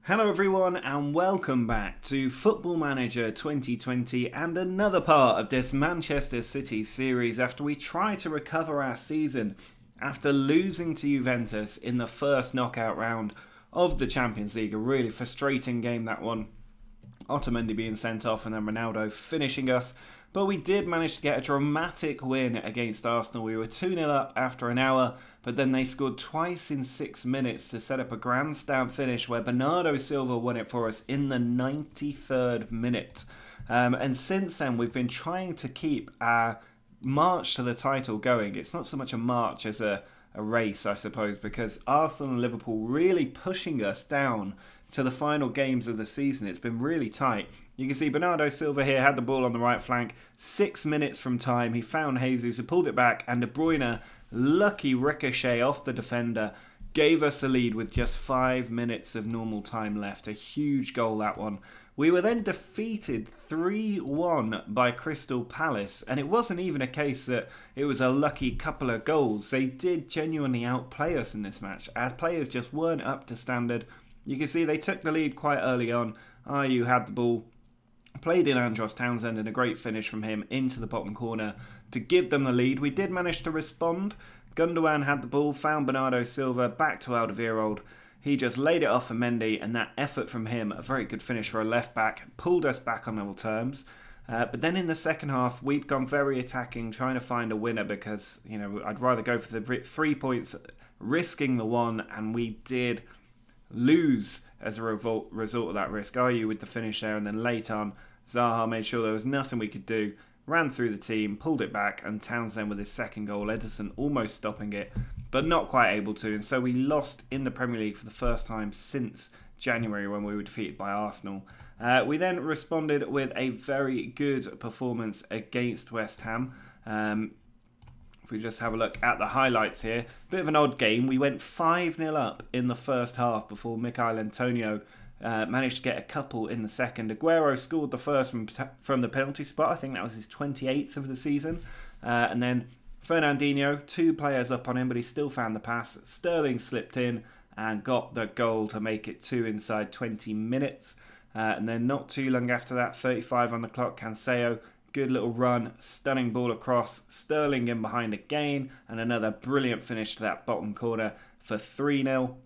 Hello everyone and welcome back to Football Manager 2020 and another part of this Manchester City series after we try to recover our season after losing to Juventus in the first knockout round of the Champions League. A really frustrating game, that one. Otamendi being sent off and then Ronaldo finishing us. But we did manage to get a dramatic win against Arsenal. We were 2-0 up after an hour, but then they scored twice in 6 minutes to set up a grandstand finish where Bernardo Silva won it for us in the 93rd minute. And since then, we've been trying to keep our march to the title going. It's not so much a march as a race, I suppose, because Arsenal and Liverpool really pushing us down to the final games of the season. It's been really tight. You can see Bernardo Silva here had the ball on the right flank. 6 minutes from time, he found Jesus, who pulled it back, and De Bruyne, lucky ricochet off the defender, gave us the lead with just 5 minutes of normal time left. A huge goal, that one. We were then defeated 3-1 by Crystal Palace, and it wasn't even a case that it was a lucky couple of goals. They did genuinely outplay us in this match. Our players just weren't up to standard. You can see they took the lead quite early on. Ayew had the ball, played in Andros Townsend, and a great finish from him into the bottom corner to give them the lead. We did manage to respond. Gundogan had the ball, found Bernardo Silva, back to Alderweireld. He just laid it off for Mendy, and that effort from him, a very good finish for a left-back, pulled us back on level terms. But then in the second half, we'd gone very attacking, trying to find a winner because, I'd rather go for the 3 points, risking the one, and we did lose as a result of that risk. Ayew with the finish there, and then late on, Zaha made sure there was nothing we could do, ran through the team, pulled it back, and Townsend with his second goal, Ederson almost stopping it, but not quite able to, and so we lost in the Premier League for the first time since January when we were defeated by Arsenal. We then responded with a very good performance against West Ham. If we just have a look at the highlights here, bit of an odd game. We went 5-0 up in the first half before Michail Antonio managed to get a couple in the second. Aguero scored the first from the penalty spot. I think that was his 28th of the season. And then Fernandinho, 2 players up on him, but he still found the pass. Sterling slipped in and got the goal to make it 2 inside 20 minutes. And then not too long after that, 35 on the clock, Cancelo, good little run, stunning ball across, Sterling in behind again, and another brilliant finish to that bottom corner for 3-0.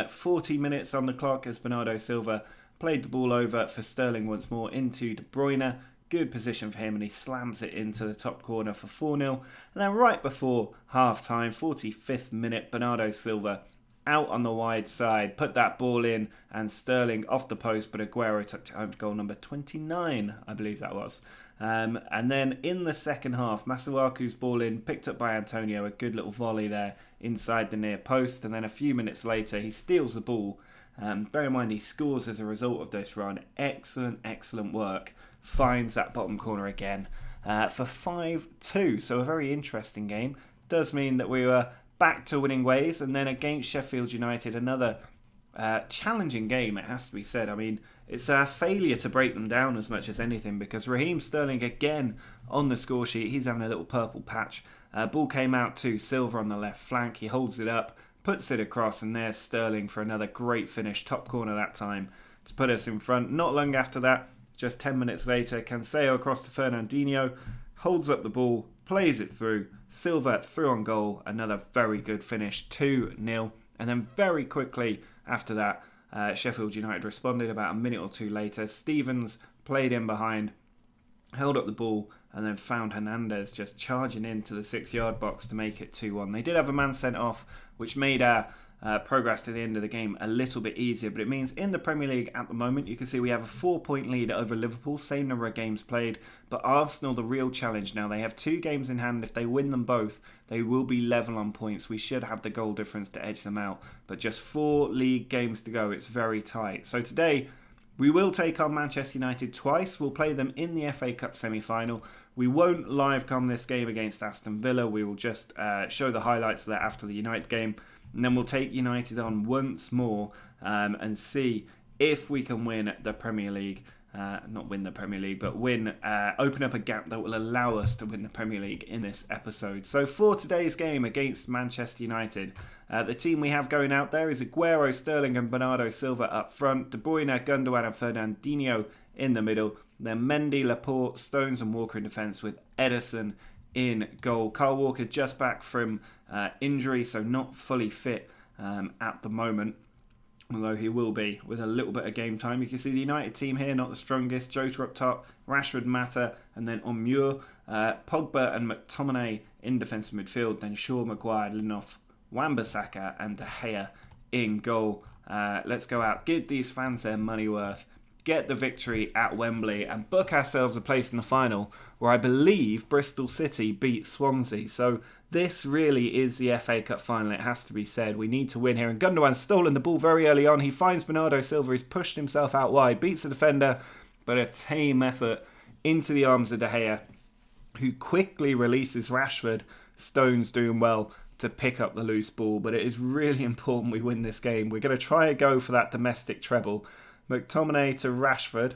40 minutes on the clock as Bernardo Silva played the ball over for Sterling once more into De Bruyne. Good position for him, and he slams it into the top corner for 4-0. And then right before half-time, 45th minute, Bernardo Silva out on the wide side, put that ball in, and Sterling off the post, but Aguero took home for goal number 29, I believe that was. And then in the second half, Masuaku's ball in, picked up by Antonio, a good little volley there inside the near post, and then a few minutes later he steals the ball. Bear in mind he scores as a result of this run. Excellent work. Finds that bottom corner again for 5-2. So a very interesting game. Does mean that we were back to winning ways, and then against Sheffield United, another challenging game, it has to be said. I mean, it's a failure to break them down as much as anything, because Raheem Sterling again on the score sheet, he's having a little purple patch. Ball came out to Silva on the left flank, he holds it up, puts it across, and there's Sterling for another great finish, top corner that time, to put us in front. Not long after that, just 10 minutes later, Cancelo across to Fernandinho, holds up the ball, plays it through, Silva through on goal, another very good finish, 2-0. And then very quickly after that, Sheffield United responded about a minute or two later. Stevens played in behind, held up the ball, and then found Hernandez just charging into the 6-yard box to make it 2-1. They did have a man sent off, which made our progress to the end of the game a little bit easier, but it means in the Premier League at the moment you can see we have a 4-point lead over Liverpool, same number of games played, but Arsenal the real challenge now. They have 2 games in hand. If they win them both, they will be level on points. We should have the goal difference to edge them out, but just 4 league games to go. It's very tight. So today we will take on Manchester United twice. We'll play them in the FA Cup semi-final. We won't live com this game against Aston Villa. We will just show the highlights of that after the United game. And then we'll take United on once more and see if we can win the Premier League. not win the Premier League, but open up a gap that will allow us to win the Premier League in this episode. So for today's game against Manchester United, the team we have going out there is Aguero, Sterling and Bernardo Silva up front, De Bruyne, Gundogan and Fernandinho in the middle, then Mendy, Laporte, Stones and Walker in defence with Ederson in goal. Kyle Walker just back from injury, so not fully fit at the moment, although he will be with a little bit of game time. You can see the United team here, not the strongest. Jota up top, Rashford, Mata, and then on Muir, Pogba and McTominay in defensive midfield, then Shaw, Maguire, Lindelof, Wan-Bissaka and De Gea in goal. Let's go out, give these fans their money worth, get the victory at Wembley and book ourselves a place in the final where I believe Bristol City beat Swansea. So this really is the FA Cup final, it has to be said. We need to win here. And Gundogan's stolen the ball very early on. He finds Bernardo Silva. He's pushed himself out wide, beats the defender, but a tame effort into the arms of De Gea, who quickly releases Rashford. Stones doing well to pick up the loose ball, but it is really important we win this game. We're going to try and go for that domestic treble. McTominay to Rashford,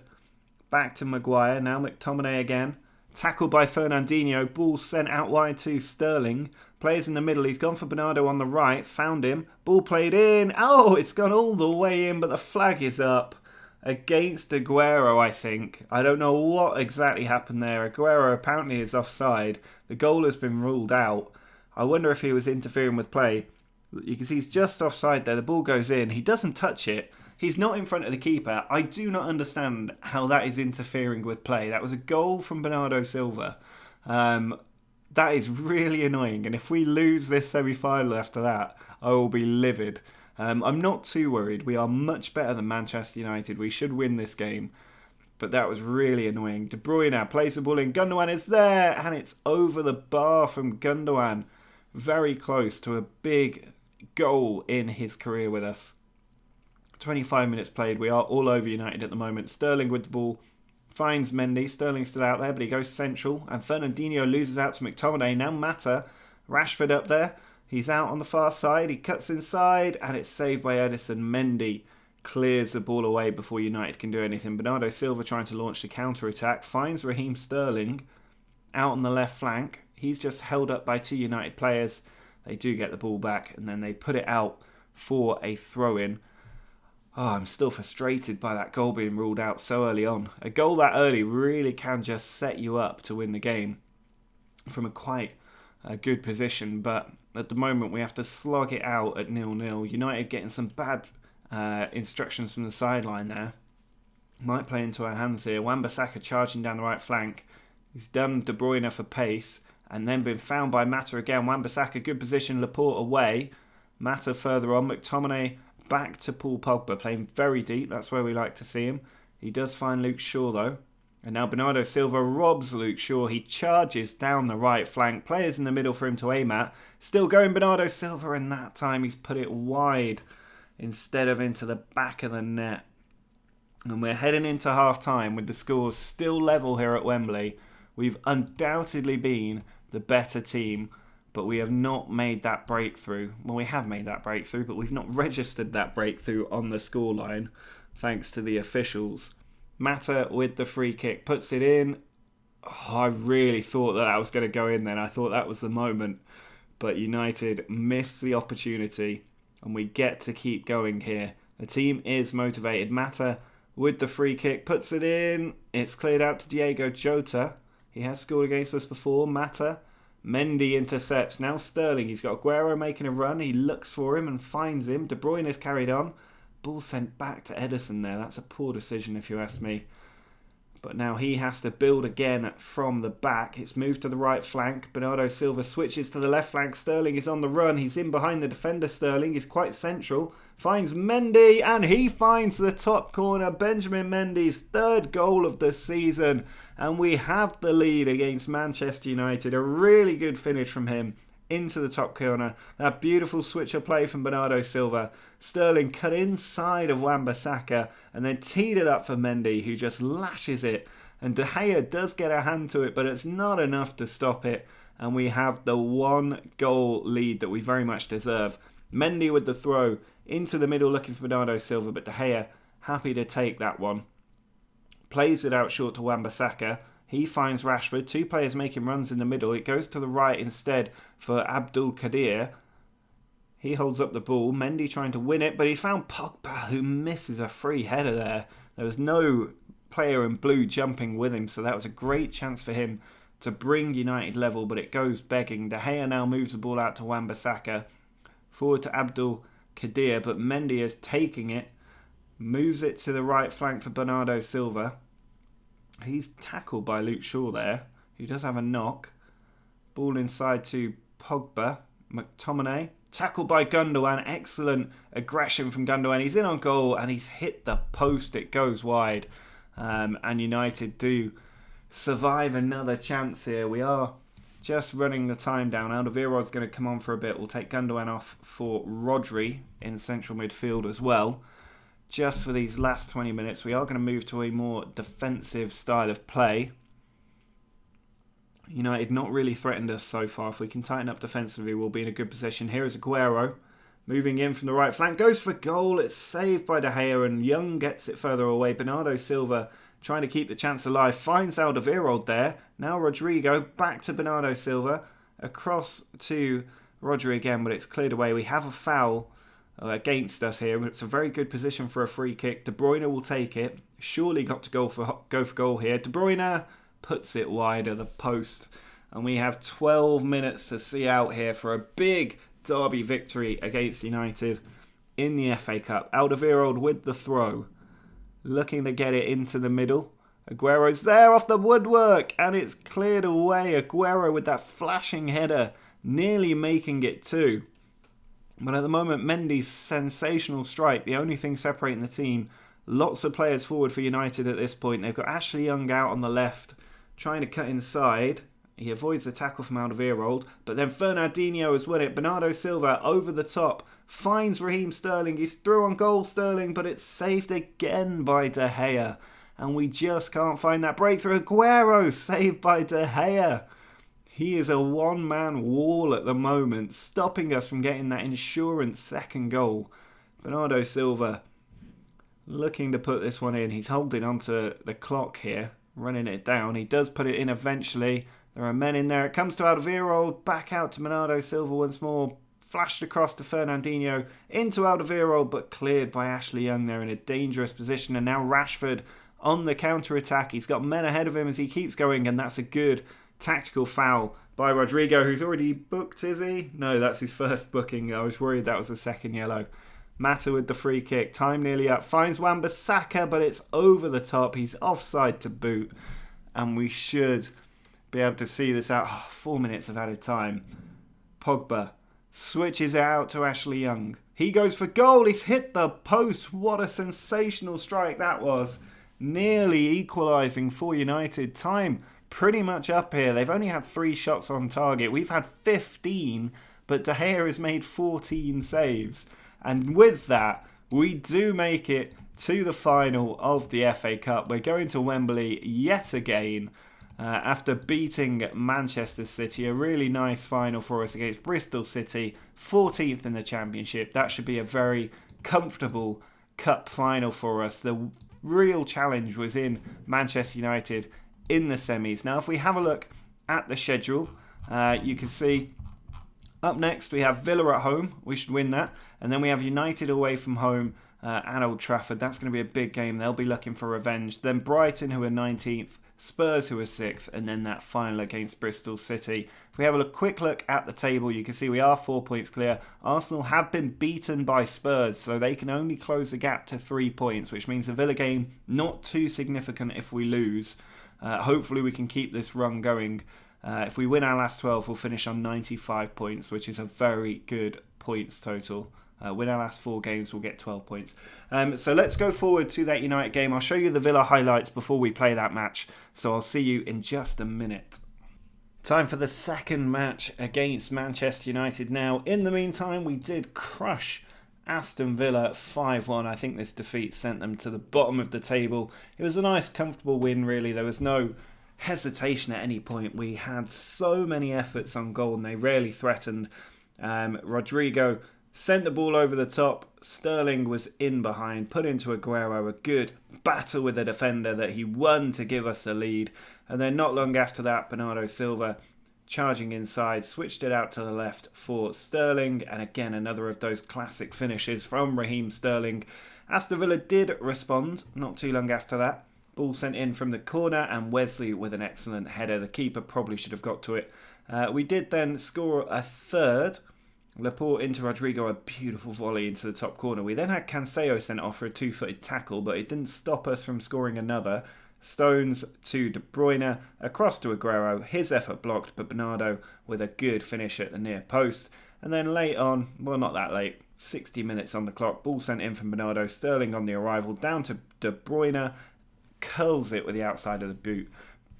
back to Maguire, now McTominay again, tackled by Fernandinho, ball sent out wide to Sterling, players in the middle, he's gone for Bernardo on the right, found him, ball played in, oh, it's gone all the way in, but the flag is up against Aguero, I think. I don't know what exactly happened there. Aguero apparently is offside, the goal has been ruled out. I wonder if he was interfering with play. You can see he's just offside there, the ball goes in, he doesn't touch it. He's not in front of the keeper. I do not understand how that is interfering with play. That was a goal from Bernardo Silva. That is really annoying. And if we lose this semi-final after that, I will be livid. I'm not too worried. We are much better than Manchester United. We should win this game. But that was really annoying. De Bruyne now plays the ball in. Gundogan is there. And it's over the bar from Gundogan. Very close to a big goal in his career with us. 25 minutes played. We are all over United at the moment. Sterling with the ball finds Mendy. Sterling's still out there, but he goes central. And Fernandinho loses out to McTominay. Now Mata. Rashford up there. He's out on the far side. He cuts inside, and it's saved by Ederson. Mendy clears the ball away before United can do anything. Bernardo Silva trying to launch the counter-attack. Finds Raheem Sterling out on the left flank. He's just held up by two United players. They do get the ball back, and then they put it out for a throw-in. Oh, I'm still frustrated by that goal being ruled out so early on. A goal that early really can just set you up to win the game from a quite good position. But at the moment, we have to slog it out at 0-0. United getting some bad instructions from the sideline there. Might play into our hands here. Wan-Bissaka charging down the right flank. He's done De Bruyne for pace and then been found by Mata again. Wan-Bissaka, good position. Laporte away. Mata further on. McTominay back to Paul Pogba, playing very deep. That's where we like to see him. He does find Luke Shaw though. And now Bernardo Silva robs Luke Shaw. He charges down the right flank. Players in the middle for him to aim at. Still going Bernardo Silva, and that time he's put it wide instead of into the back of the net. And we're heading into half time with the scores still level here at Wembley. We've undoubtedly been the better team, but we have not made that breakthrough. Well, we have made that breakthrough, but we've not registered that breakthrough on the scoreline, thanks to the officials. Mata with the free kick puts it in. Oh, I really thought that was going to go in then. I thought that was the moment. But United missed the opportunity, and we get to keep going here. The team is motivated. Mata with the free kick puts it in. It's cleared out to Diego Jota. He has scored against us before. Mata. Mendy intercepts. Now Sterling. He's got Aguero making a run. He looks for him and finds him. De Bruyne is carried on. Ball sent back to Ederson there. That's a poor decision if you ask me. But now he has to build again from the back. It's moved to the right flank. Bernardo Silva switches to the left flank. Sterling is on the run. He's in behind the defender. Sterling is quite central. Finds Mendy, and he finds the top corner. Benjamin Mendy's third goal of the season. And we have the lead against Manchester United. A really good finish from him into the top corner. That beautiful switch of play from Bernardo Silva. Sterling cut inside of Wan-Bissaka and then teed it up for Mendy, who just lashes it. And De Gea does get a hand to it, but it's not enough to stop it. And we have the 1-goal lead that we very much deserve. Mendy with the throw into the middle looking for Bernardo Silva, but De Gea happy to take that one. plays it out short to Wan-Bissaka. He finds Rashford. 2 players making runs in the middle. It goes to the right instead for Abdul Qadir. He holds up the ball. Mendy trying to win it, but he's found Pogba, who misses a free header there. There was no player in blue jumping with him, so that was a great chance for him to bring United level, but it goes begging. De Gea now moves the ball out to Wan-Bissaka. Forward to Abdul Qadir, but Mendy is taking it. Moves it to the right flank for Bernardo Silva. He's tackled by Luke Shaw there, who does have a knock. Ball inside to Pogba. McTominay. Tackled by Gundogan. Excellent aggression from Gundogan. He's in on goal and he's hit the post. It goes wide. And United do survive another chance here. We are just running the time down. Alderweireld's going to come on for a bit. We'll take Gundogan off for Rodri in central midfield as well. Just for these last 20 minutes, we are going to move to a more defensive style of play. United not really threatened us so far. If we can tighten up defensively, we'll be in a good position. Here is Aguero, moving in from the right flank. Goes for goal. It's saved by De Gea, and Young gets it further away. Bernardo Silva trying to keep the chance alive. Finds Alderweireld there. Now Rodrigo, back to Bernardo Silva. Across to Rodri again, but it's cleared away. We have a foul against us here. It's a very good position for a free kick. De Bruyne will take it. Surely got to go for goal here. De Bruyne puts it wide of the post. And we have 12 minutes to see out here for a big derby victory against United in the FA Cup. Alderweireld with the throw. Looking to get it into the middle. Aguero's there off the woodwork. And it's cleared away. Aguero with that flashing header. Nearly making it 2. But at the moment, Mendy's sensational strike, the only thing separating the team. Lots of players forward for United at this point. They've got Ashley Young out on the left, trying to cut inside. He avoids the tackle from Alderweireld, but then Fernandinho has won it. Bernardo Silva over the top, finds Raheem Sterling. He's through on goal, Sterling, but it's saved again by De Gea. And we just can't find that breakthrough. Aguero saved by De Gea. He is a one-man wall at the moment, stopping us from getting that insurance second goal. Bernardo Silva looking to put this one in. He's holding onto the clock here, running it down. He does put it in eventually. There are men in there. It comes to Alderweireld, back out to Bernardo Silva once more. Flashed across to Fernandinho, into Alderweireld, but cleared by Ashley Young there in a dangerous position. And now Rashford on the counter-attack. He's got men ahead of him as he keeps going, and that's a good tactical foul by Rodrigo, who's already booked, is he? No, that's his first booking. I was worried that was the second yellow. Mata with the free kick. Time nearly up. Finds Wan-Bissaka, but it's over the top. He's offside to boot. And we should be able to see this out. 4 minutes of added time. Pogba switches it out to Ashley Young. He goes for goal. He's hit the post. What a sensational strike that was. Nearly equalising for United. Time pretty much up here. They've only had 3 shots on target. We've had 15, but De Gea has made 14 saves. And with that, we do make it to the final of the FA Cup. We're going to Wembley yet again after beating Manchester City. A really nice final for us against Bristol City, 14th in the Championship. That should be a very comfortable cup final for us. The real challenge was in Manchester United in the semis. Now, if we have a look at the schedule, you can see up next we have Villa at home. We should win that. And then we have United away from home at Old Trafford. That's going to be a big game. They'll be looking for revenge. Then Brighton, who are 19th. Spurs, who are 6th. And then that final against Bristol City. If we have a quick look at the table, you can see we are 4 points clear. Arsenal have been beaten by Spurs, so they can only close the gap to 3 points, which means the Villa game not too significant if we lose. Hopefully we can keep this run going. If we win our last 12, we'll finish on 95 points, which is a very good points total. Win our last 4 games, we'll get 12 points. So let's go forward to that United game. I'll show you the Villa highlights before we play that match. So I'll see you in just a minute. Time for the second match against Manchester United now. In the meantime, we did crush Aston Villa 5-1. I think this defeat sent them to the bottom of the table. It was a nice, comfortable win, really. There was no hesitation at any point. We had so many efforts on goal and they rarely threatened. Rodrigo sent the ball over the top. Sterling was in behind, put into Aguero, a good battle with the defender that he won to give us the lead. And then not long after that, Bernardo Silva charging inside, switched it out to the left for Sterling, and again another of those classic finishes from Raheem Sterling. Aston Villa did respond not too long after that. Ball sent in from the corner, and Wesley with an excellent header. The keeper probably should have got to it. We did then score a third. Laporte into Rodrigo, a beautiful volley into the top corner. We then had Cancelo sent off for a two-footed tackle, but it didn't stop us from scoring another. Stones to De Bruyne, across to Aguero, his effort blocked, but Bernardo with a good finish at the near post. And then late on, well not that late, 60 minutes on the clock, ball sent in from Bernardo, Sterling on the arrival, down to De Bruyne, curls it with the outside of the boot.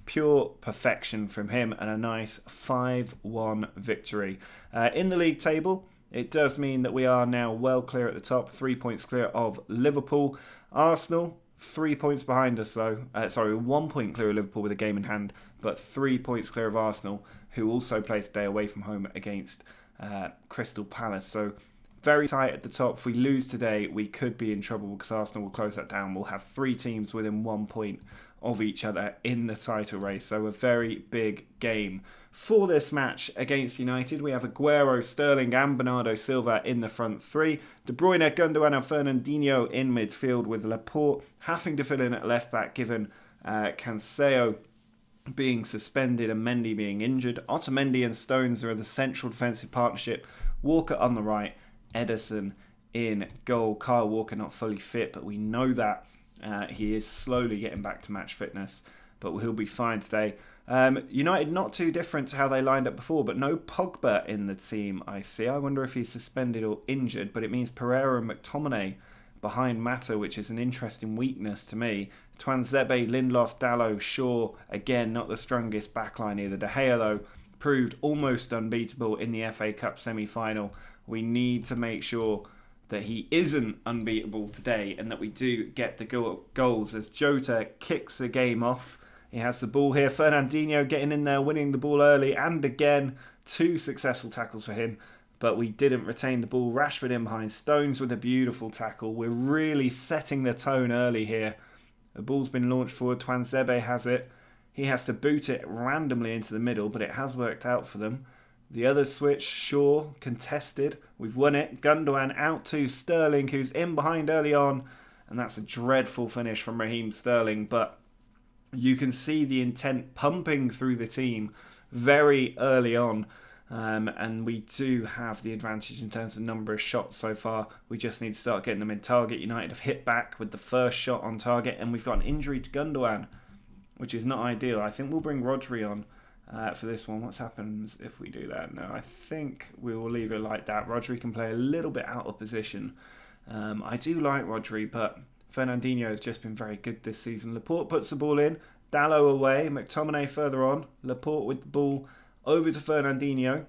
Pure perfection from him, and a nice 5-1 victory. In the league table, it does mean that we are now well clear at the top, 3 points clear of Liverpool. Arsenal, 3 points behind us though. 1 point clear of Liverpool with a game in hand, but 3 points clear of Arsenal, who also play today away from home against Crystal Palace. So very tight at the top. If we lose today, we could be in trouble because Arsenal will close that down. We'll have 3 teams within 1 point of each other in the title race. So a very big game for this match against United. We have Aguero, Sterling and Bernardo Silva in the front three. De Bruyne, Gundogan and Fernandinho in midfield, with Laporte having to fill in at left back given Cancelo being suspended and Mendy being injured. Otamendi and Stones are the central defensive partnership. Walker on the right, Ederson in goal. Kyle Walker not fully fit, but we know that he is slowly getting back to match fitness, but he'll be fine today. United not too different to how they lined up before, but no Pogba in the team, I see. I wonder if he's suspended or injured, but it means Pereira and McTominay behind Mata, which is an interesting weakness to me. Tuanzebe, Lindelof, Dalot, Shaw, again not the strongest backline either. De Gea though proved almost unbeatable in the FA Cup semi-final. We need to make sure that he isn't unbeatable today and that we do get the goals as Jota kicks the game off. He has the ball here. Fernandinho getting in there, winning the ball early, and again 2 successful tackles for him, but we didn't retain the ball. Rashford in behind, Stones with a beautiful tackle. We're really setting the tone early here. The ball's been launched forward. Tuanzebe has it. He has to boot it randomly into the middle, but it has worked out for them. The other switch, Shaw, contested. We've won it. Gundogan out to Sterling, who's in behind early on. And that's a dreadful finish from Raheem Sterling. But you can see the intent pumping through the team very early on. And we do have the advantage in terms of number of shots so far. We just need to start getting them in target. United have hit back with the first shot on target. And we've got an injury to Gundogan, which is not ideal. I think we'll bring Rodri on for this one. What happens if we do that? No, I think we will leave it like that. Rodri can play a little bit out of position. I do like Rodri, but Fernandinho has just been very good this season. Laporte puts the ball in. Dalot away. McTominay further on. Laporte with the ball over to Fernandinho.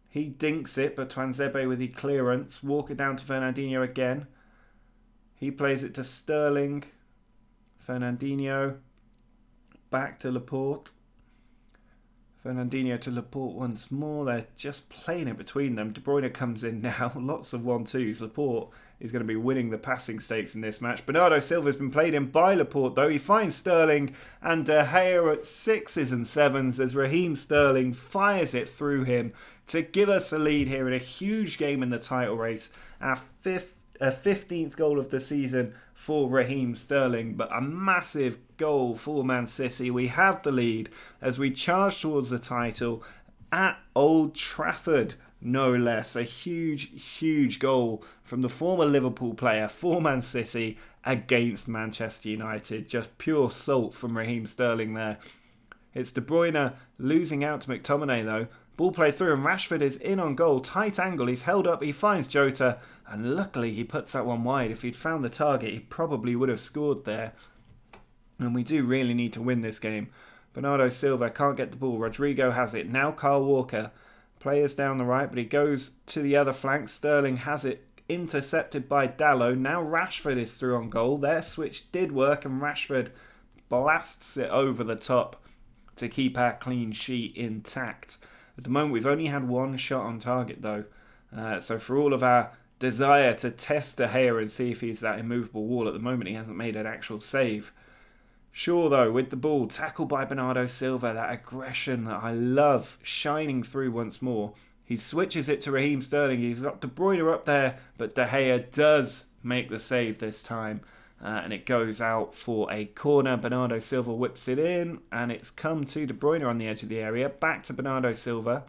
He dinks it, but Tuanzebe with the clearance. Walker down to Fernandinho again. He plays it to Sterling. Fernandinho. Back to Laporte. Fernandinho to Laporte once more. They're just playing it between them. De Bruyne comes in now. Lots of 1-2s. Laporte is going to be winning the passing stakes in this match. Bernardo Silva has been played in by Laporte though. He finds Sterling and De Gea at 6s and 7s as Raheem Sterling fires it through him to give us a lead here in a huge game in the title race. Our 15th goal of the season for Raheem Sterling, but a massive goal for Man City. We have the lead as we charge towards the title at Old Trafford, no less. A huge goal from the former Liverpool player for Man City against Manchester United. Just pure salt from Raheem Sterling there. It's De Bruyne losing out to McTominay though. Ball play through and Rashford is in on goal. Tight angle, he's held up, he finds Jota, and luckily he puts that one wide. If he'd found the target, he probably would have scored there. And we do really need to win this game. Bernardo Silva can't get the ball. Rodrigo has it. Now Kyle Walker. Players down the right, but he goes to the other flank. Sterling has it intercepted by Dalot. Now Rashford is through on goal. Their switch did work and Rashford blasts it over the top to keep our clean sheet intact. At the moment, we've only had 1 shot on target, though. So for all of our desire to test De Gea and see if he's that immovable wall, at the moment he hasn't made an actual save. Shaw, though, with the ball, tackled by Bernardo Silva, that aggression that I love shining through once more. He switches it to Raheem Sterling. He's got De Bruyne up there, but De Gea does make the save this time. And it goes out for a corner. Bernardo Silva whips it in, and it's come to De Bruyne on the edge of the area. Back to Bernardo Silva.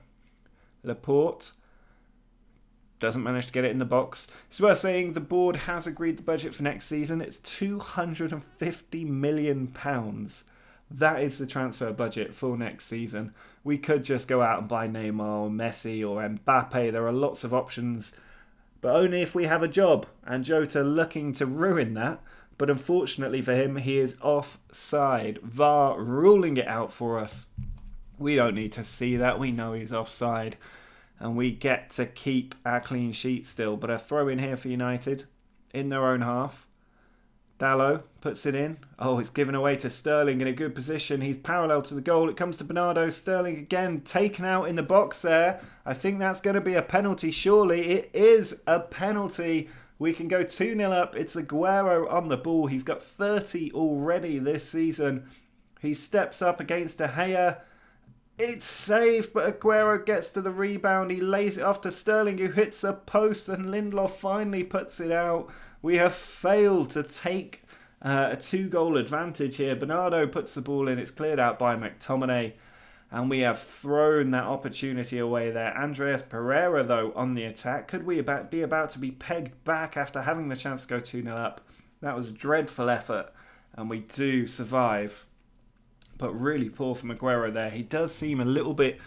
Laporte doesn't manage to get it in the box. It's worth saying the board has agreed the budget for next season. It's £250 million. That is the transfer budget for next season. We could just go out and buy Neymar or Messi or Mbappe. There are lots of options, but only if we have a job. And Jota looking to ruin that. But unfortunately for him, he is offside. VAR ruling it out for us. We don't need to see that. We know he's offside. And we get to keep our clean sheet still. But a throw in here for United in their own half. Dalot puts it in. Oh, it's given away to Sterling in a good position. He's parallel to the goal. It comes to Bernardo. Sterling again taken out in the box there. I think that's going to be a penalty, surely. It is a penalty. We can go 2-0 up. It's Aguero on the ball. He's got 30 already this season. He steps up against De Gea. It's saved, but Aguero gets to the rebound. He lays it off to Sterling, who hits a post, and Lindelof finally puts it out. We have failed to take a 2-goal advantage here. Bernardo puts the ball in. It's cleared out by McTominay, and we have thrown that opportunity away there. Andreas Pereira, though, on the attack. Could we be about to be pegged back after having the chance to go 2-0 up? That was a dreadful effort, and we do survive. But really poor from Aguero there. He does seem a little bit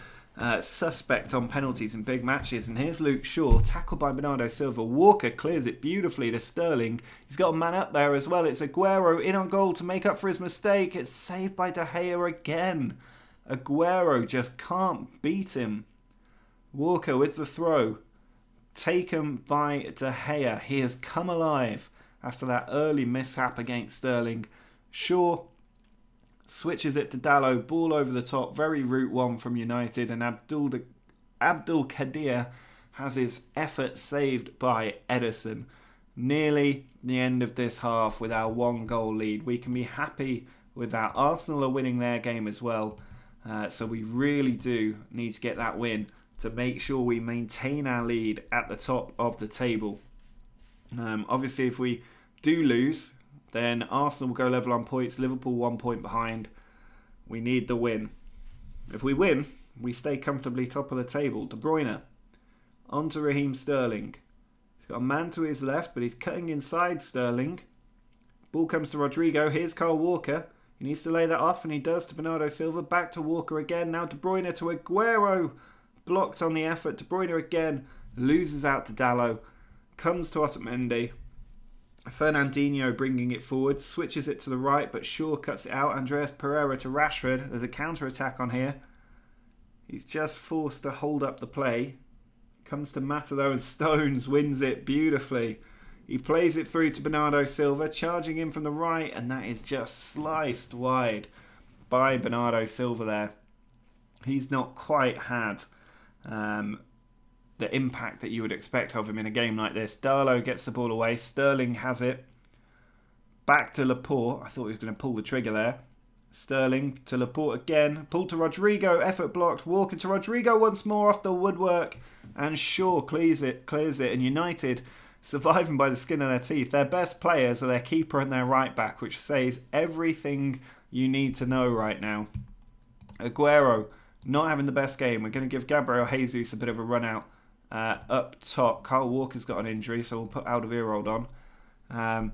suspect on penalties in big matches. And here's Luke Shaw, tackled by Bernardo Silva. Walker clears it beautifully to Sterling. He's got a man up there as well. It's Aguero in on goal to make up for his mistake. It's saved by De Gea again. Aguero just can't beat him. Walker with the throw. Taken by De Gea. He has come alive after that early mishap against Sterling. Shaw switches it to Dalot, ball over the top, very route one from United, and Abdul Kadir has his effort saved by Ederson. Nearly the end of this half with our 1-goal lead. We can be happy with that. Arsenal are winning their game as well, so we really do need to get that win to make sure we maintain our lead at the top of the table. Obviously, if we do lose, then Arsenal will go level on points. Liverpool 1 point behind. We need the win. If we win, we stay comfortably top of the table. De Bruyne on to Raheem Sterling. He's got a man to his left, but he's cutting inside Sterling. Ball comes to Rodrigo. Here's Kyle Walker. He needs to lay that off, and he does to Bernardo Silva. Back to Walker again. Now De Bruyne to Aguero. Blocked on the effort. De Bruyne again. Loses out to Dalot. Comes to Otamendi. Fernandinho bringing it forward, switches it to the right, but Shaw cuts it out. Andreas Pereira to Rashford. There's a counter-attack on here. He's just forced to hold up the play. Comes to Mata though, and Stones wins it beautifully. He plays it through to Bernardo Silva, charging in from the right, and that is just sliced wide by Bernardo Silva there. He's not quite had the impact that you would expect of him in a game like this. Dalot gets the ball away. Sterling has it. Back to Laporte. I thought he was going to pull the trigger there. Sterling to Laporte again. Pull to Rodrigo. Effort blocked. Walker to Rodrigo once more off the woodwork. And Shaw clears it. And United surviving by the skin of their teeth. Their best players are their keeper and their right back, which says everything you need to know right now. Aguero not having the best game. We're going to give Gabriel Jesus a bit of a run out. Up top, Kyle Walker's got an injury, so we'll put Alderweireld on.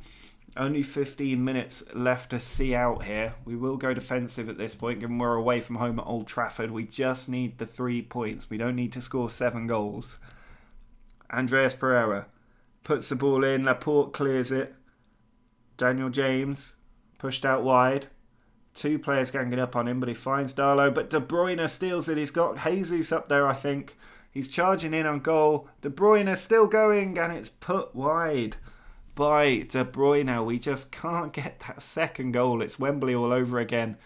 Only 15 minutes left to see out here. We will go defensive at this point, given we're away from home at Old Trafford. We just need the 3 points. We don't need to score 7 goals. Andreas Pereira puts the ball in. Laporte clears it. Daniel James pushed out wide. 2 players ganging up on him, but he finds Dalot. But De Bruyne steals it. He's got Jesus up there, I think. He's charging in on goal. De Bruyne still going, and it's put wide by De Bruyne. We just can't get that second goal. It's Wembley all over again.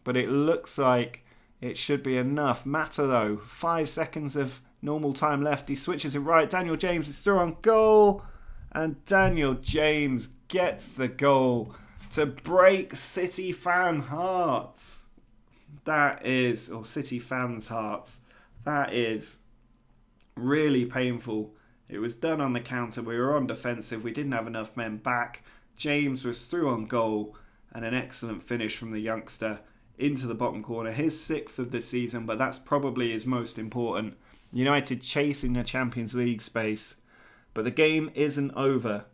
But it looks like it should be enough. Mata, though, 5 seconds of Normal time left. He switches it right. Daniel James is through on goal. And Daniel James gets the goal to break City fan hearts. Or City fans' hearts. That is really painful. It was done on the counter. We were on defensive. We didn't have enough men back. James was through on goal. And an excellent finish from the youngster into the bottom corner. His 6th of the season, but that's probably his most important. United chasing the Champions League space. But the game isn't over.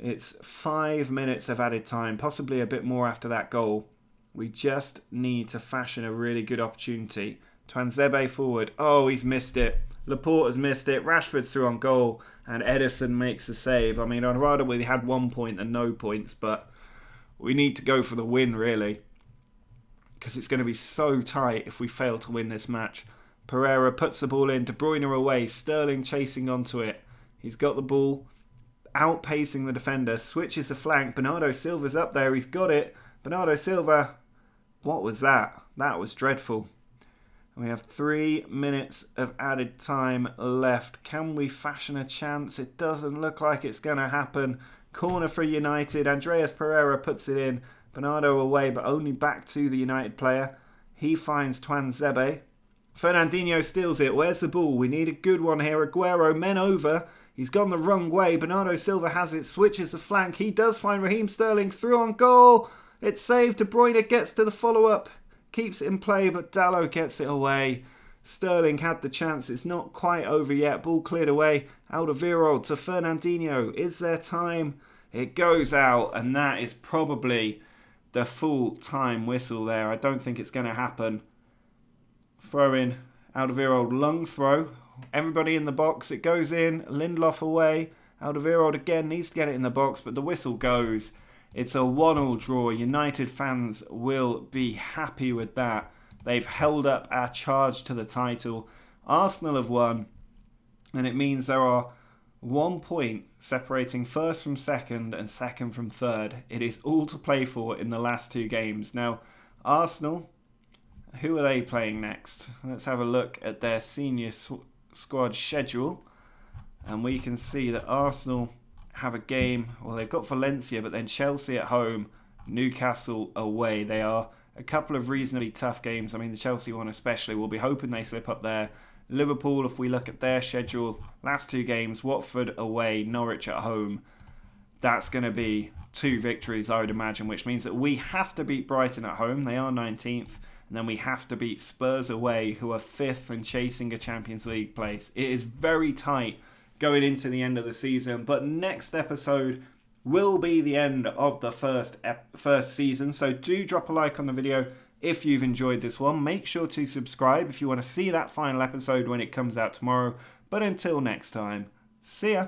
It's 5 minutes of added time, possibly a bit more after that goal. We just need to fashion a really good opportunity. Tuanzebe forward. Oh, he's missed it. Laporte has missed it. Rashford's through on goal. And Edison makes the save. I mean, I'd rather we had 1 point than no points, but we need to go for the win, really. Because it's going to be so tight if we fail to win this match. Pereira puts the ball in. De Bruyne away. Sterling chasing onto it. He's got the ball. Outpacing the defender. Switches the flank. Bernardo Silva's up there. He's got it. Bernardo Silva. What was that? That was dreadful. We have 3 minutes of added time left. Can we fashion a chance? It doesn't look like it's going to happen. Corner for United. Andreas Pereira puts it in. Bernardo away, but only back to the United player. He finds Tuanzebe. Fernandinho steals it. Where's the ball? We need a good one here. Aguero, men over. He's gone the wrong way. Bernardo Silva has it. Switches the flank. He does find Raheem Sterling. Through on goal. It's saved. De Bruyne gets to the follow-up. Keeps it in play, but Dalot gets it away. Sterling had the chance. It's not quite over yet. Ball cleared away. Alderweireld to Fernandinho. Is there time? It goes out, and that is probably the full-time whistle there. I don't think it's going to happen. Throw in. Alderweireld, long throw. Everybody in the box. It goes in. Lindelof away. Alderweireld again needs to get it in the box, but the whistle goes. It's a 1-1 draw. United fans will be happy with that. They've held up our charge to the title. Arsenal have won, and it means there are 1 point separating first from second and second from third. It is all to play for in the last 2 games. Now, Arsenal, who are they playing next? Let's have a look at their senior squad schedule, and we can see that Arsenal have a game. Well, they've got Valencia, but then Chelsea at home, Newcastle away. They are a couple of reasonably tough games. I mean, the Chelsea one especially. We'll be hoping they slip up there. Liverpool, if we look at their schedule, last 2 games, Watford away, Norwich at home. That's going to be 2 victories, I would imagine, which means that we have to beat Brighton at home. They are 19th. And then we have to beat Spurs away, who are 5th and chasing a Champions League place. It is very tight going into the end of the season. But next episode will be the end of the first season. So do drop a like on the video if you've enjoyed this one. Make sure to subscribe if you want to see that final episode when it comes out tomorrow. But until next time, see ya.